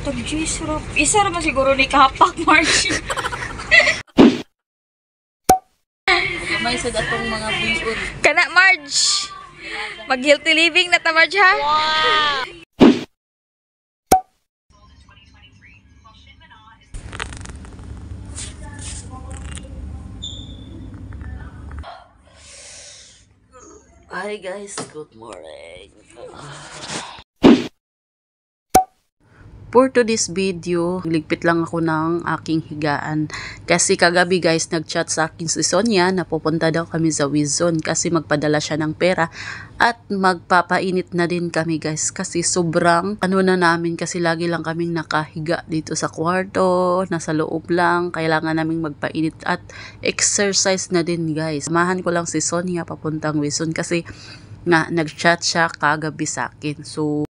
Matag G-syrup. Isa naman siguro ni kapak, March. May sa datong mga biyon. Kana, Marge. Mag-healthy living na ta, Marge, ha? Wow! Hi guys, good morning. For today's video, ligpit lang ako ng aking higaan. Kasi kagabi guys, nag-chat sa akin si Sonia na pupunta daw kami sa Wizon kasi magpadala siya ng pera at magpapainit na din kami guys. Kasi sobrang na namin kasi lagi lang kaming nakahiga dito sa kwarto, nasa loob lang. Kailangan naming magpainit at exercise na din guys. Samahan ko lang si Sonia papuntang Wizon kasi nga nag-chat siya kagabi sa akin. So,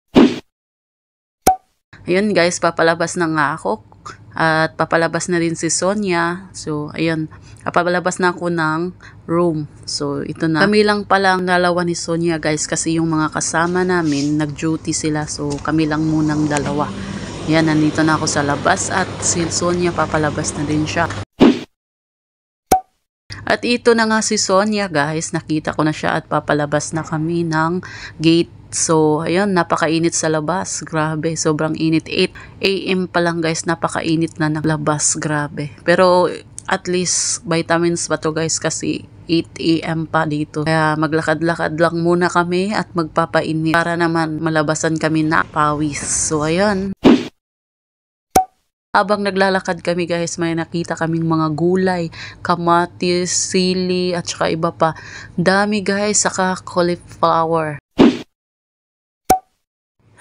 ayun guys, papalabas na nga ako at papalabas na rin si Sonia. So ayun, papalabas na ako ng room. So ito na. Kami lang palang dalawa ni Sonia guys kasi yung mga kasama namin nag-duty sila. So kami lang munang dalawa. Yan, nandito na ako sa labas at si Sonia papalabas na din siya. At ito na nga si Sonia guys, nakita ko na siya at papalabas na kami ng gate. So, ayun, napakainit sa labas. Grabe, sobrang init. 8 AM pa lang guys, napakainit na ng labas. Grabe. Pero, at least, vitamins pa to guys kasi 8 AM pa dito. Kaya, maglakad-lakad lang muna kami at magpapainit para naman malabasan kami na pawis. So, ayun. Habang naglalakad kami guys, may nakita kaming mga gulay, kamatis, sili, at saka iba pa. Dami guys, saka cauliflower.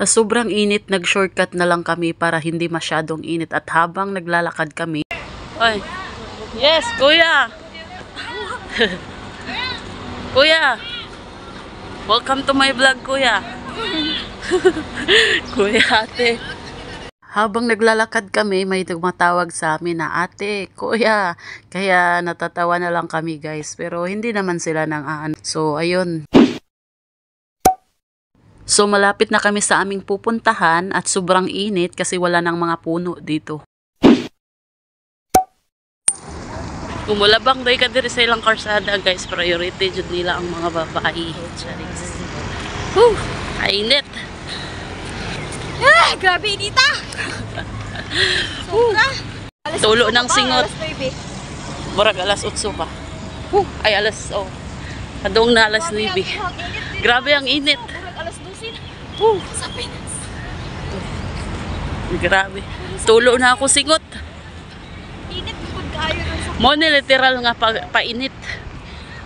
Sa sobrang init, nag-shortcut na lang kami para hindi masyadong init. At habang naglalakad kami... Ay! Yes, kuya! Kuya! Welcome to my vlog, kuya! Kuya, ate! Habang naglalakad kami, may tumatawag sa amin na ate, kuya. Kaya natatawa na lang kami guys. Pero hindi naman sila nang aan. So, ayun. So, malapit na kami sa aming pupuntahan at sobrang init kasi wala nang mga puno dito. Kumulabang doy ka diri sa ilang karsada guys. Priority dyan nila ang mga babae. Kainit! Ah, grabe inita! Tulo ng singot. Murag alas 8 pa. Ay, alas, oh. Kadong na alas 9. Grabe ang init. Sa Pinas. Grabe. Tulo na ako singot. Init po kayo dun sa... Mo ni literal nga painit.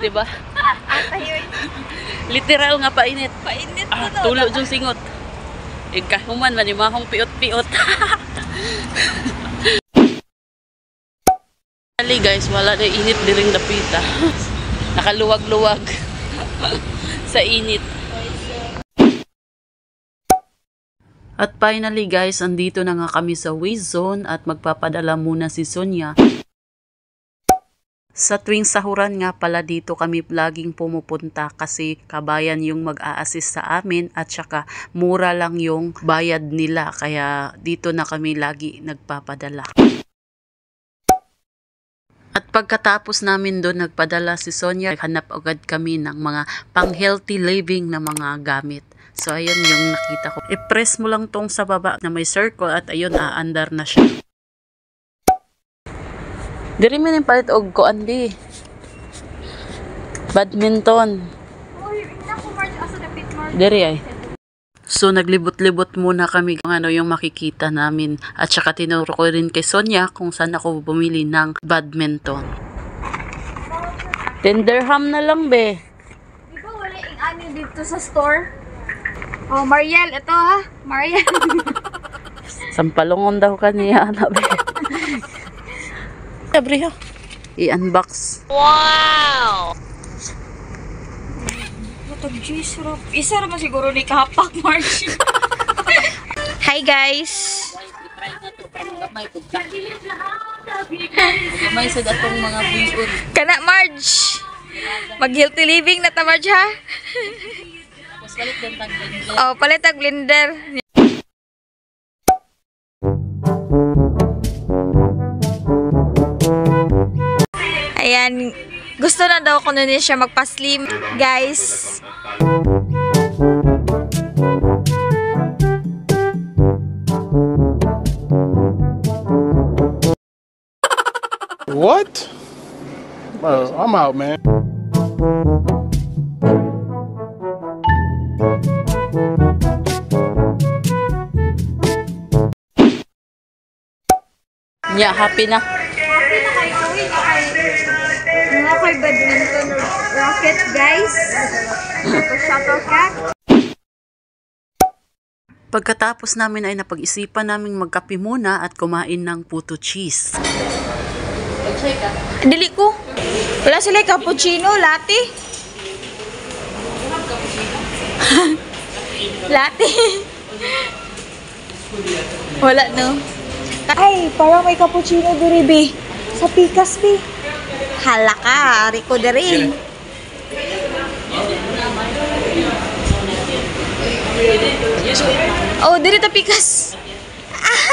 Diba? Literal nga painit. Painit Ah, tulo yung singot. Ikahuman, manimahong piot-piot. Dali guys, wala na init diring dapita. Nakaluwag-luwag sa init. At finally guys, andito na nga kami sa Wizon at magpapadala muna si Sonia. Sa tuwing sahuran nga pala dito kami laging pumupunta kasi kabayan yung mag-a-assist sa amin at saka mura lang yung bayad nila kaya dito na kami lagi nagpapadala. At pagkatapos namin doon nagpadala si Sonia, hanap agad kami ng mga pang-healthy living na mga gamit. So, ayun yung nakita ko. I-press mo lang tong sa baba na may circle at ayun, aandar na siya. Diri mo yung palit og ko, Andy. Badminton. Diri ay. So, naglibot-libot muna kami kung ano yung makikita namin. At saka tinuro ko rin kay Sonia kung saan ako bumili ng badminton. 10 dirham na lang, be. Di ba wala yung ano dito sa store? Oh, Mariel, ito ha. Mariel. Sampalongon daw kaniya, be. Sabi ha. I-unbox. Wow! Matag G-syrup. Isa naman siguro ni kapak, March. Hi guys! May sa datong mga biyon. Kana, Marge! Mag-healthy living na ta, Marge, ha? Palit din tag blender. Oh, palit ang blender. Ayan, gusto na daw ko na siya magpa-slim, guys. What? Bro, I'm out, man. Yeah, happy na. Happy na kayo. Mga kay badminton racket, guys. Shuttlecock. Pagkatapos namin ay napag-isipan naming magkape muna at kumain ng puto cheese. Dili ko. Wala sila cappuccino, latte. Latte. Wala, no? Ay, parang may cappuccino diri, be. Sa Pikas, be. Hala ka, Rico diri. Oh, diri ta Pikas. Ah!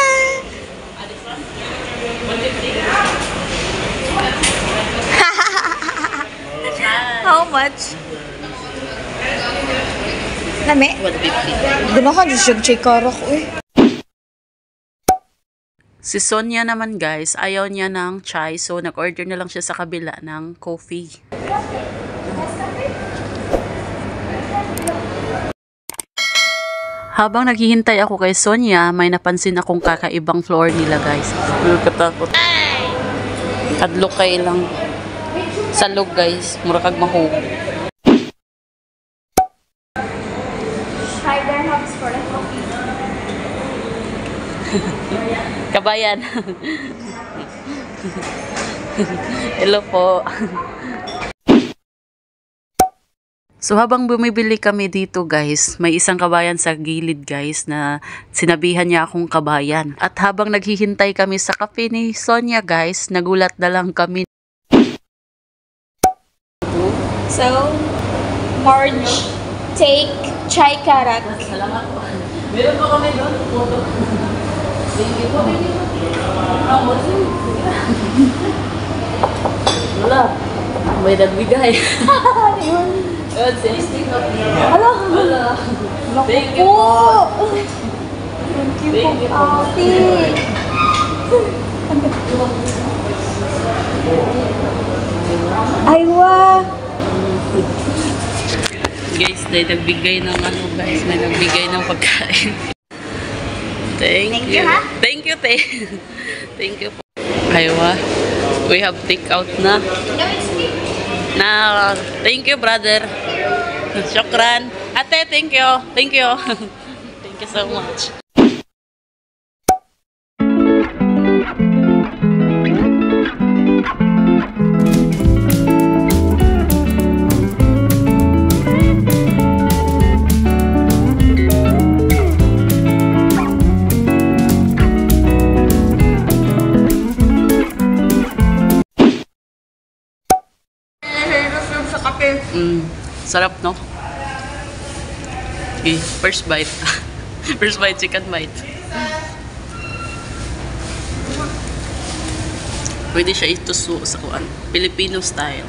How much? Lami? 150. Ganahan siya chikara ko eh. Si Sonia naman guys, ayaw niya ng chai, so nag-order na lang siya sa kabila ng coffee. Habang naghihintay ako kay Sonia, may napansin akong kakaibang floor nila guys. Katakot. Kadlok kay lang. Salog guys, mura kag mahog. 5 dirhams for the coffee. Kabayan. Hello po. So habang bumibili kami dito guys, may isang kabayan sa gilid guys na sinabihan niya akong kabayan. At habang naghihintay kami sa kape ni Sonia guys, nagulat na lang kami. So, Marge, take chai karak. Salamat po. Meron pa kami doon. Thank you po. Wala. May nagbigay. Hala! Thank you po. Thank you po, ate. Aywa! Guys, may nagbigay ng ano guys, may nagbigay ng pagkain. Thank you. Ha? Thank you, te. Thank you po. Aywa. We have take out na. Na, thank you, brother. Shukran. Ate, thank you. Thank you. Thank you so much. Sarap, no? Okay, first bite. First bite, chicken bite. Pwede siya ituso sa kuan, Filipino style.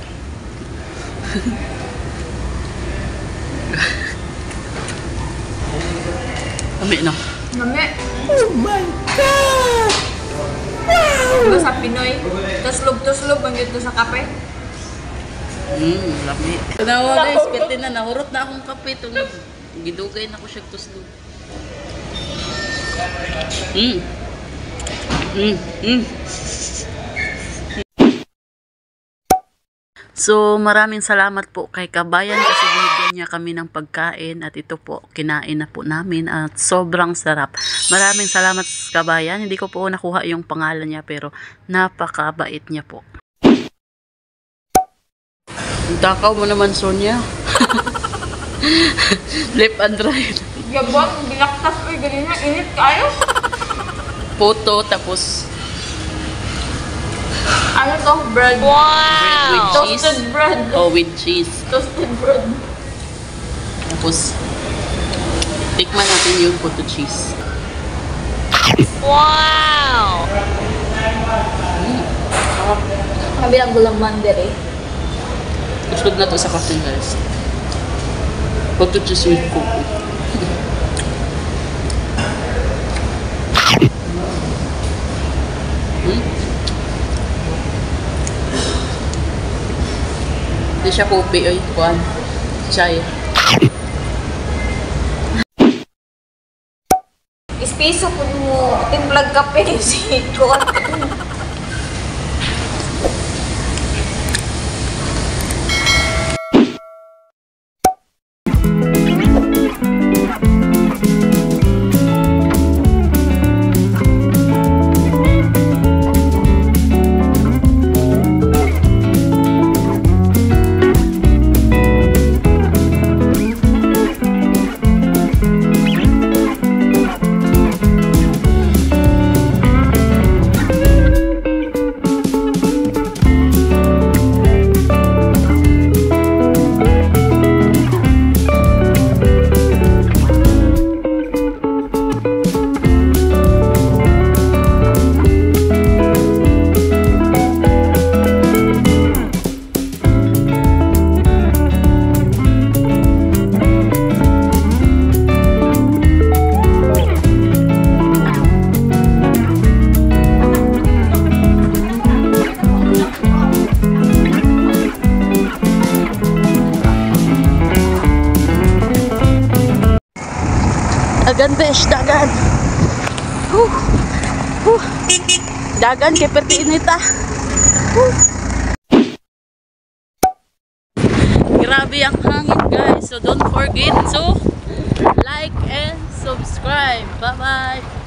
Kami, no? Nami. Oh my God! Wow! Sa Pinoy, tuslog-tuslog ang dito sa kape. Lami. Tanawa guys, pwede na, nahurot na akong kape. Tungod, gidugay na ko siya tuslog. So, maraming salamat po kay Kabayan kasi binigyan niya kami ng pagkain at ito po, kinain na po namin at sobrang sarap. Maraming salamat Kabayan. Hindi ko po nakuha yung pangalan niya pero napakabait niya po. Takaw mo naman, Sonia. Left and right. Gabang, binaktas ko yung ganyan. Init kayo? Puto, tapos Ano to? Bread. Wow! with cheese. Toasted bread. Oh, with cheese. Toasted bread. Tapos, tikman natin yung puto cheese. Wow! Kabilang gulang mandere. Kusog na to sa kasin guys. Pagto sa sweet coffee. Hindi siya coffee oy, kuan. Chai. Ispiso po mo, timplag kape si Kon. Dagan besh, dagan. Dagan kay perti inita. Grabe ang hangin guys. So don't forget to like and subscribe. Bye bye.